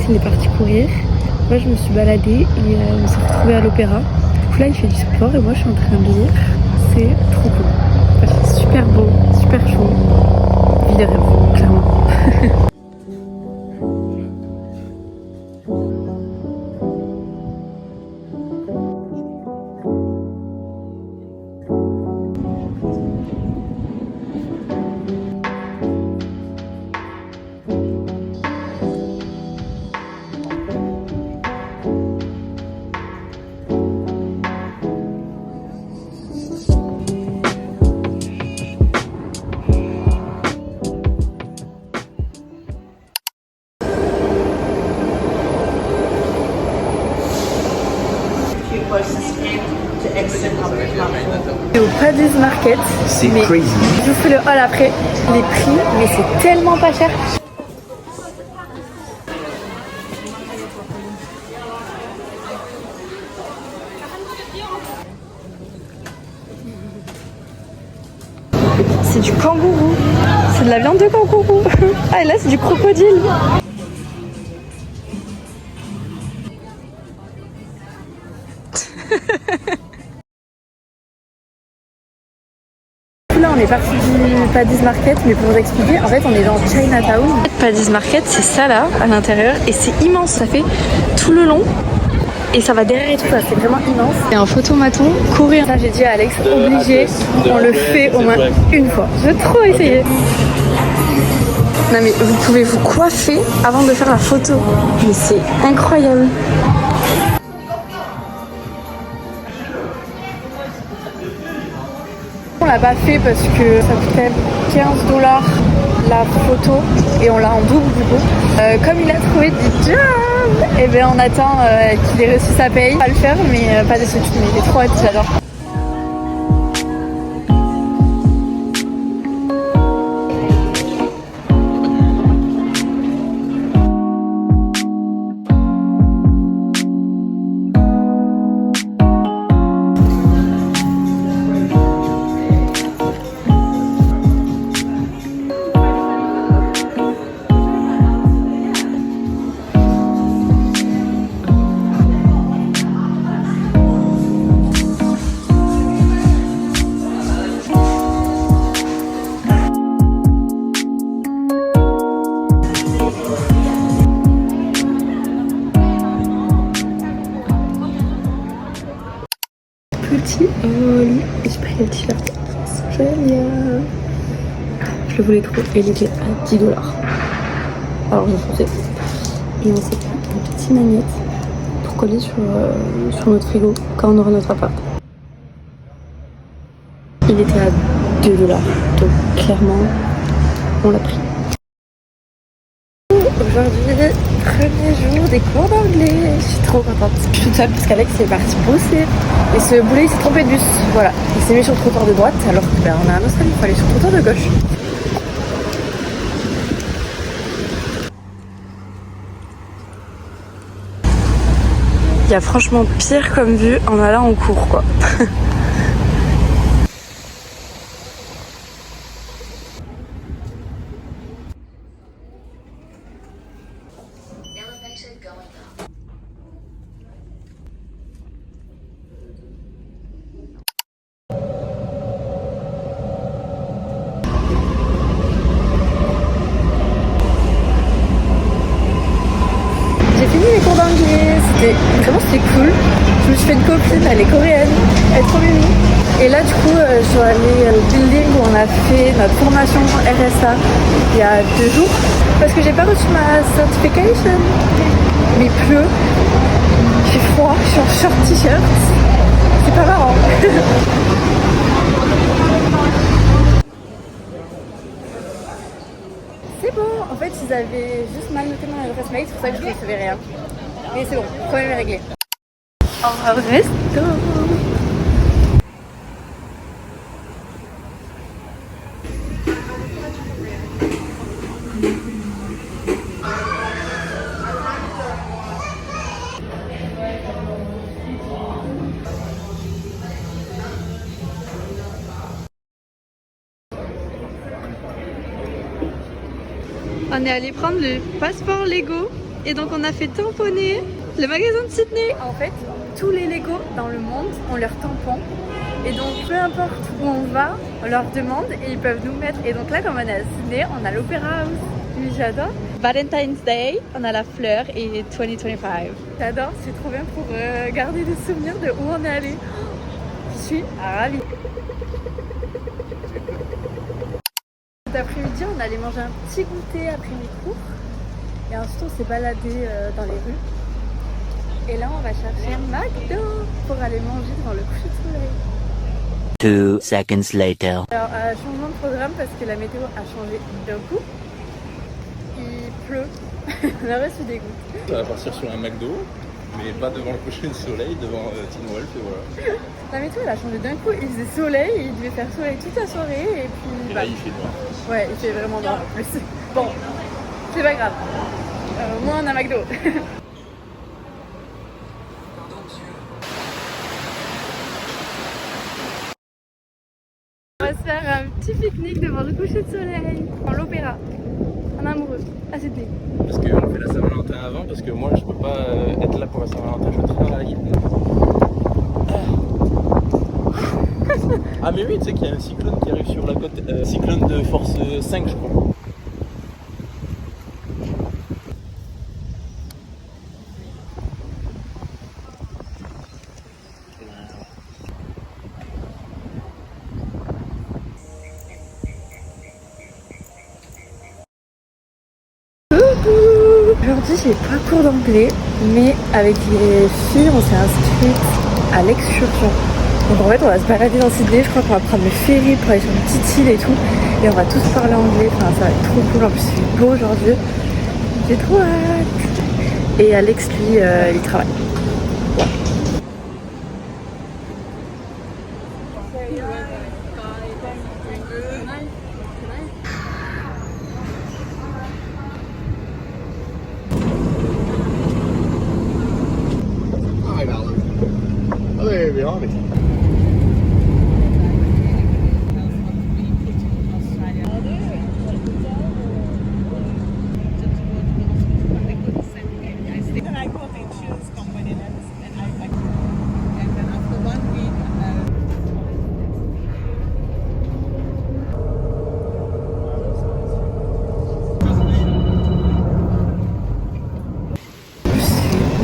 Alex il est parti courir. Moi je me suis baladée et on s'est retrouvés à l'opéra. Du coup là il fait du sport et moi je suis en train de lire. C'est trop cool. Enfin, c'est super beau, super chaud. Vie de rêve, clairement. Au Paddy's Market, C'est mais crazy. je vous fais le haul après, les prix, mais c'est tellement pas cher. C'est du kangourou, c'est de la viande de kangourou. Ah et là c'est du crocodile. Là on est parti du Paddy's Market, mais pour vous expliquer, en fait on est dans Chinatown. Paddy's Market c'est ça là à l'intérieur et c'est immense, ça fait tout le long et ça va derrière et tout ça, c'est vraiment immense. Et un photomaton, courir. Ça j'ai dit à Alex, obligé, on le fait au moins une fois. Je veux trop essayer. Non mais vous pouvez vous coiffer avant de faire la photo, mais c'est incroyable. On l'a pas fait parce que ça coûtait 15 $ la photo et on l'a en double du coup. Comme il a trouvé du job, et ben on attend qu'il ait reçu sa paye. On va le faire mais pas de suite, mais il est trop hâte, j'adore. Petit haul, j'ai pris le t-shirt, c'est génial. Je le voulais trop et il était à 10 $. Alors j'ai foncé. Et on s'est pris une petite magnette pour coller sur notre frigo quand on aura notre appart. Il était à 2 $, donc clairement on l'a pris. Aujourd'hui, premier jour des cours d'anglais. Je suis trop contente. Je suis toute seule parce qu'Alex est parti bosser. Et ce boulet il s'est trompé de bus. Voilà. Il s'est mis sur le trottoir de droite alors que on est en Australie, il faut aller sur le trottoir de gauche. Il y a franchement pire comme vue en allant en cours quoi. C'était cool. Je me suis fait une copine, elle est coréenne, elle est trop mimi. Et là du coup je suis allée au building où on a fait notre formation RSA il y a 2 jours parce que j'ai pas reçu ma certification. Mais il pleut, j'ai froid, je suis en short t-shirt, c'est pas marrant. C'est bon, en fait ils avaient juste mal noté mon adresse mail, c'est pour ça que je ne recevais rien. Mais c'est bon, le problème est réglé. Au resto. On est allé prendre le passeport Lego Et donc on a fait tamponner le magasin de Sydney. En fait, tous les Lego dans le monde ont leur tampon. Et donc peu importe où on va, on leur demande et ils peuvent nous mettre. Et donc là, comme on est à Sydney, on a l'Opéra House. Oui, j'adore. Valentine's Day, on a la fleur et 2025. J'adore, c'est trop bien pour garder des souvenirs de où on est allé. Je suis ravie. Cet après-midi, on allait manger un petit goûter après mes cours. Et ensuite, on s'est baladé dans les rues. Et là, on va chercher un McDo pour aller manger devant le coucher de soleil. 2 seconds later. Alors, changement de programme parce que la météo a changé d'un coup. Il pleut. On aurait su des gouttes. On va partir sur un McDo, mais pas devant le coucher de soleil, devant Teen Wolf et voilà. La météo elle a changé d'un coup. Il faisait soleil, il devait faire soleil toute la soirée et puis. Et là, il fait noir. Ouais, il fait vraiment noir en plus. Bon, c'est pas grave. Au moins on a McDo. On va se faire un petit pique-nique devant le coucher de soleil, dans l'opéra, en amoureux, à Sydney. Parce qu'on fait la Saint-Valentin avant, parce que moi je peux pas être là pour la Saint-Valentin, je travaille. Ah mais oui, tu sais qu'il y a un cyclone qui arrive sur la côte, cyclone de force 5 je crois. Aujourd'hui j'ai pas cours d'anglais, mais avec les filles on s'est inscrites à l'excursion. Donc en fait on va se balader dans Sydney, je crois qu'on va prendre le ferry pour aller sur une petite île et tout. Et on va tous parler anglais, enfin ça va être trop cool, en plus il fait beau aujourd'hui. J'ai trop hâte. Et Alex lui il travaille. Ouais.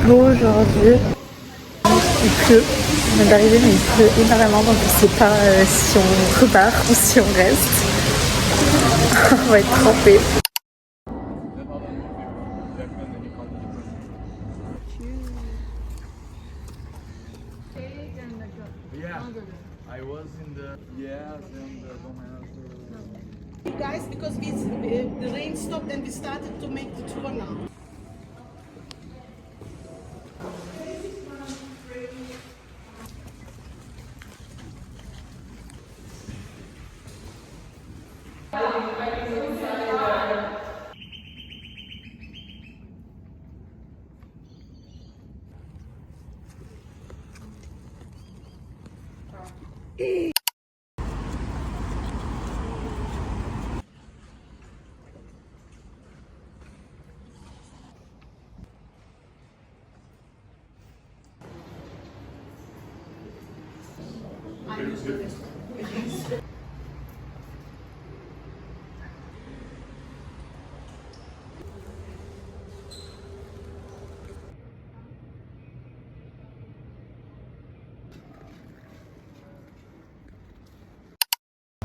Aujourd'hui, il pleut. On vient d'arriver mais il pleut énormément donc je sais pas si on repart ou si on reste. On va être trempés. Guys, because the rain stopped and we started to make the tour now.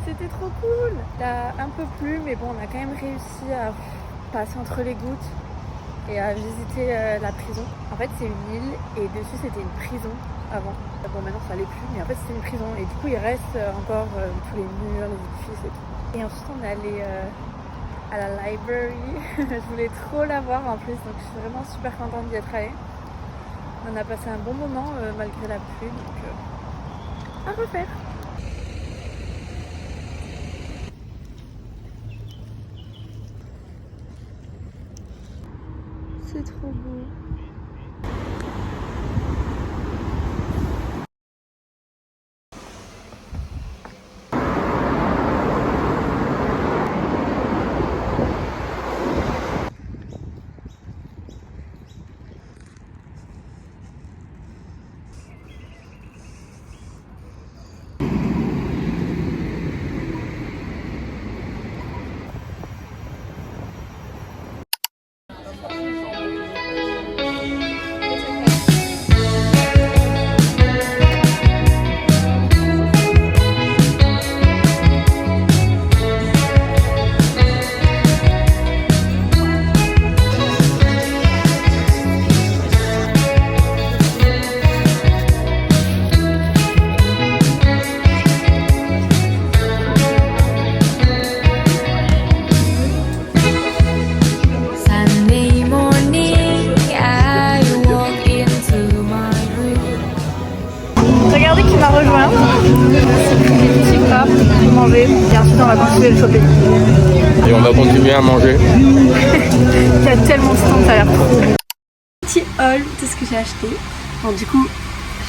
C'était trop cool. Là, un peu plus, mais bon, on a quand même réussi à passer entre les gouttes et à visiter la prison. En fait, c'est une île et dessus, c'était une prison avant. Bon, maintenant, ça l'est plus, mais en fait, c'était une prison. Et du coup, il reste encore tous les murs, les édifices et tout. Et ensuite, on est allé à la library. Je voulais trop la voir en plus, donc je suis vraiment super contente d'y être allée. On a passé un bon moment malgré la pluie, donc à refaire. C'est trop beau. manger et ensuite on va continuer le shopping. Et on va continuer à manger. Il y a tellement de stands, ça a l'air trop bon. Petit haul de ce que j'ai acheté. Bon, du coup,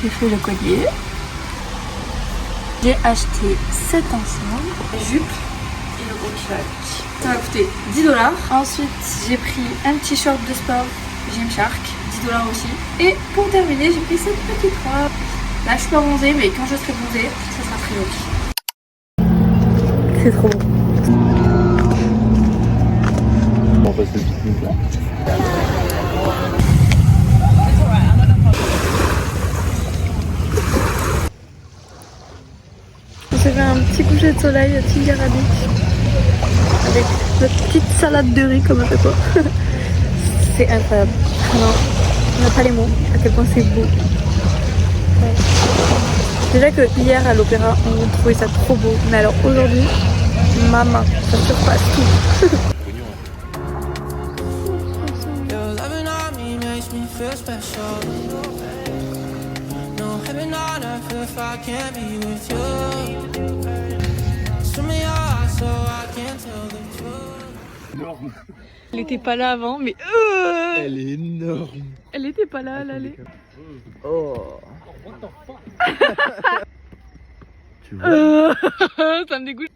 j'ai fait le collier. J'ai acheté cet ensemble, la jupe et le gros kiloc. Ça m'a coûté 10 $. Ensuite, j'ai pris un petit short de sport Gymshark, 10 $ aussi. Et pour terminer, j'ai pris cette petite robe. Là, je suis pas bronzée, mais quand je serai bronzée, ça sera très joli. C'est trop beau. On passe le pique-nique là. J'ai fait un petit coucher de soleil à Tingarabik avec notre petite salade de riz comme à chaque fois. C'est incroyable. Vraiment, on n'a pas les mots à quel point c'est beau. Ouais. Déjà que hier à l'opéra on trouvait ça trop beau, mais alors aujourd'hui, maman, ça surpasse tout. Elle était pas là avant, mais Elle est énorme. elle était pas là à l'aller. Oh. Tu vois Ça me dégoûte.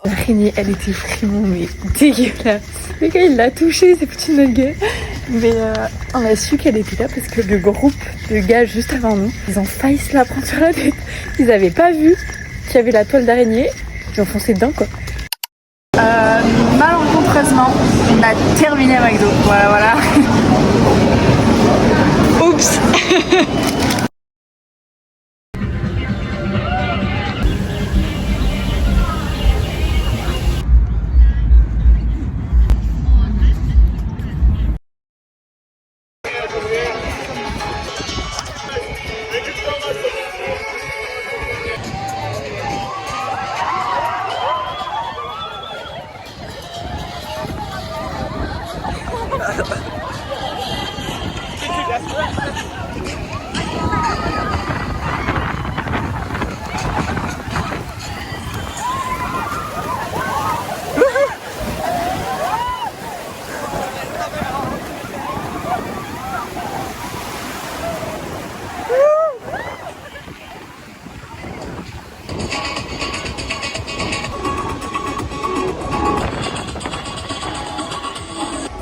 L'araignée, elle était vraiment mais dégueulasse. Le gars, il l'a touchée, c'est petit nugget. Mais on a su qu'elle était là parce que le groupe de gars juste avant nous, ils ont failli se la prendre sur la tête. Ils avaient pas vu qu'il y avait la toile d'araignée. Ils ont foncé dedans, quoi. Malencontreusement, on a terminé à McDo. Voilà. Oups.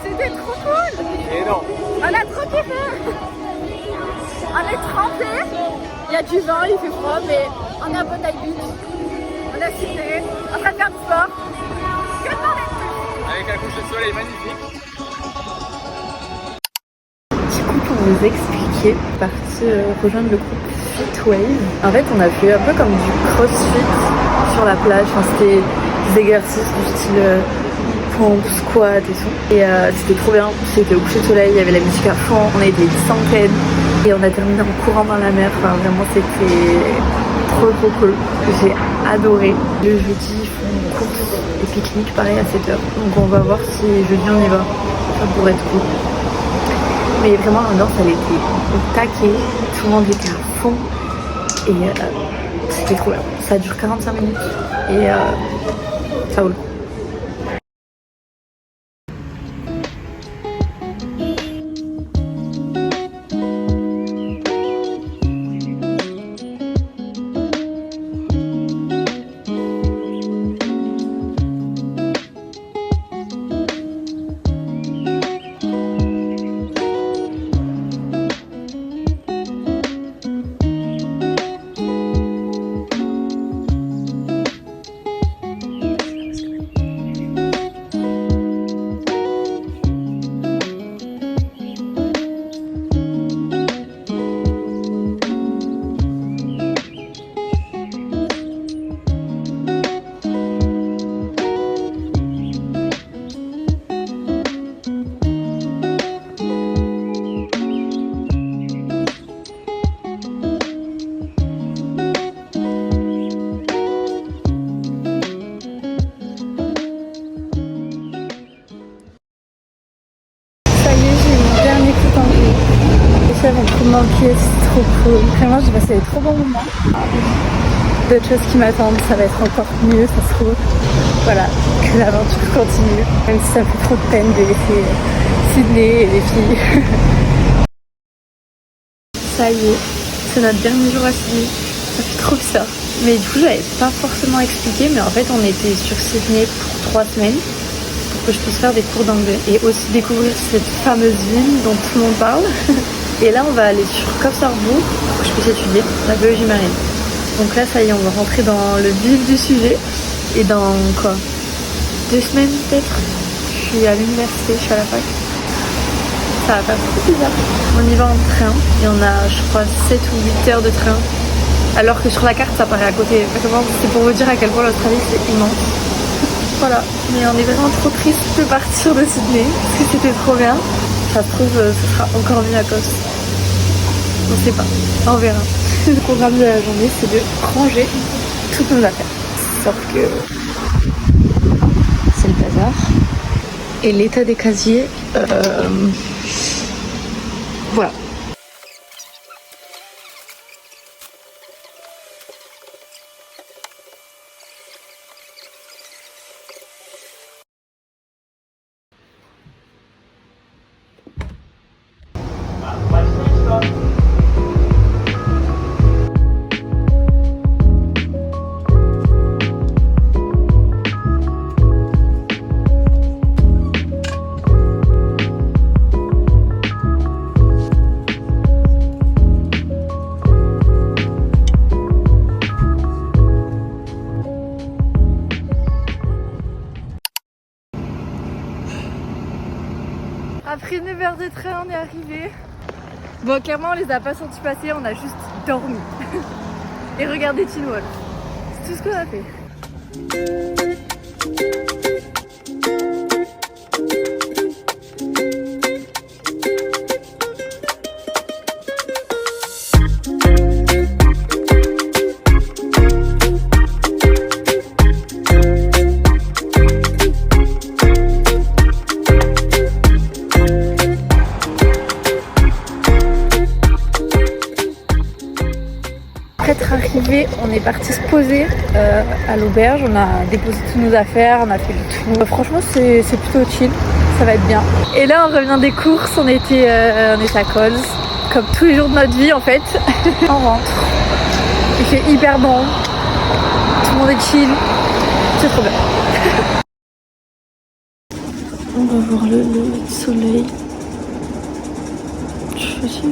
C'était trop cool. Énorme. On a trop kiffé. On est trempés. Il y a du vent, il fait froid, mais on est à Bondi Beach. On a cité, en train de faire du sport. Que demander de plus? Avec un coucher de soleil magnifique. Du coup, pour vous expliquer, parti rejoindre le groupe Fitwave. En fait, on a fait un peu comme du crossfit sur la plage. Enfin, c'était des exercices du style pompe, squat et tout. Et c'était trop bien. C'était au coucher de soleil, il y avait la musique à fond. On était des centaines. Et on a terminé en courant dans la mer. Enfin, vraiment, c'était trop cool. J'ai adoré. Le jeudi, ils font une course et pique-nique pareil à 7h. Donc on va voir si jeudi on y va. Ça pourrait être cool. Mais vraiment l'ambiance elle était au taquet, tout le monde était à fond et c'était trop bien. Ça dure 45 minutes et ça vaut le coup. On peut manquer, c'est trop cool. Vraiment, j'ai passé des trop bons moments. d'autres choses qui m'attendent, ça va être encore mieux, ça se trouve. Voilà, que l'aventure continue, même si ça me fait trop de peine de laisser Sydney et les filles. Ça y est, c'est notre dernier jour à Sydney, ça fait trop bizarre. Mais du coup, j'avais pas forcément expliqué, mais en fait, on était sur Sydney pour 3 semaines pour que je puisse faire des cours d'anglais et aussi découvrir cette fameuse ville dont tout le monde parle. Et là, on va aller sur Coffs Harbour pour que je puisse étudier la biologie marine. Donc là, ça y est, on va rentrer dans le vif du sujet. Et dans quoi 2 semaines peut-être, je suis à l'université, je suis à la fac. Ça va faire trop bizarre. On y va en train et on a, je crois, 7 ou 8 heures de train. Alors que sur la carte, ça paraît à côté. C'est pour vous dire à quel point l'Australie, c'est immense. Voilà, mais on est vraiment trop triste de partir de Sydney, parce que c'était trop bien. Ça se trouve, ce sera encore mieux à Coffs. On sait pas, on verra. Le programme de la journée, c'est de ranger toutes nos affaires. Sauf que c'est le bazar. Et l'état des casiers, voilà. Après 9 heures de train, on est arrivé. Bon, clairement, on les a pas sentis passer, on a juste dormi. Et regardé Teen Wolf. C'est tout ce qu'on a fait. Être arrivé, on est parti se poser à l'auberge, on a déposé toutes nos affaires, on a fait le tour. Franchement, c'est plutôt chill, ça va être bien. Et là, on revient des courses, on était à Coles, comme tous les jours de notre vie en fait. On rentre, il fait hyper bon, tout le monde est chill, c'est trop bien. On va voir le lever de soleil. Je suis...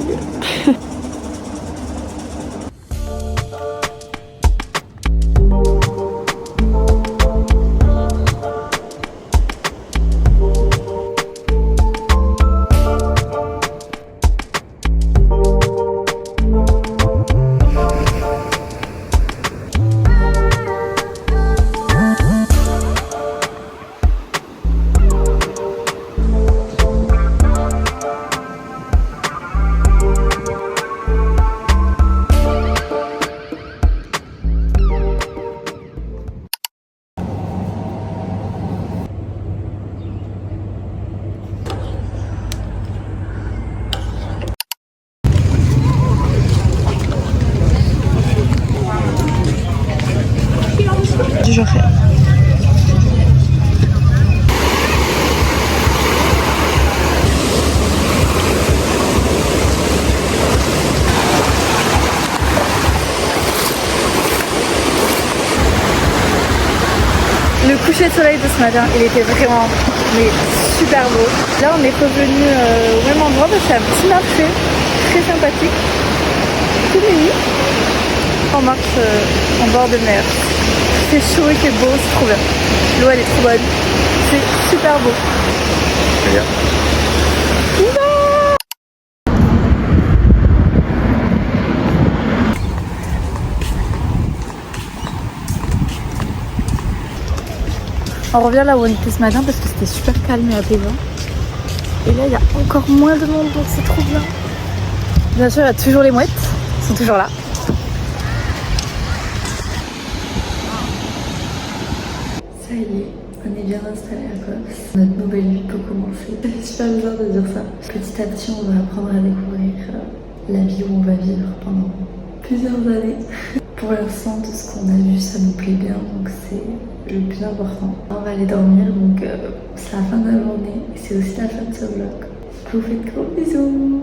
Déjà fait. Le coucher de soleil de ce matin, il était vraiment super beau. Là, on est revenu au même endroit parce que c'est un petit marché très sympathique. Tout mini. On marche en bord de mer. C'est chaud, il fait beau, c'est trop bien. L'eau elle est trop bonne. C'est super beau. Regarde. On revient là où on était ce matin parce que c'était super calme et apaisant. Et là il y a encore moins de monde donc c'est trop bien. Bien sûr il y a toujours les mouettes, elles sont toujours là. Ça y est, on est bien installé à Coffs. Notre nouvelle vie peut commencer. C'est super bizarre de dire ça. Petit à petit, on va apprendre à découvrir la vie où on va vivre pendant plusieurs années. Pour l'instant, tout ce qu'on a vu, ça nous plaît bien, donc c'est le plus important. On va aller dormir, donc c'est la fin de la journée et c'est aussi la fin de ce vlog. Je vous fais de gros bisous.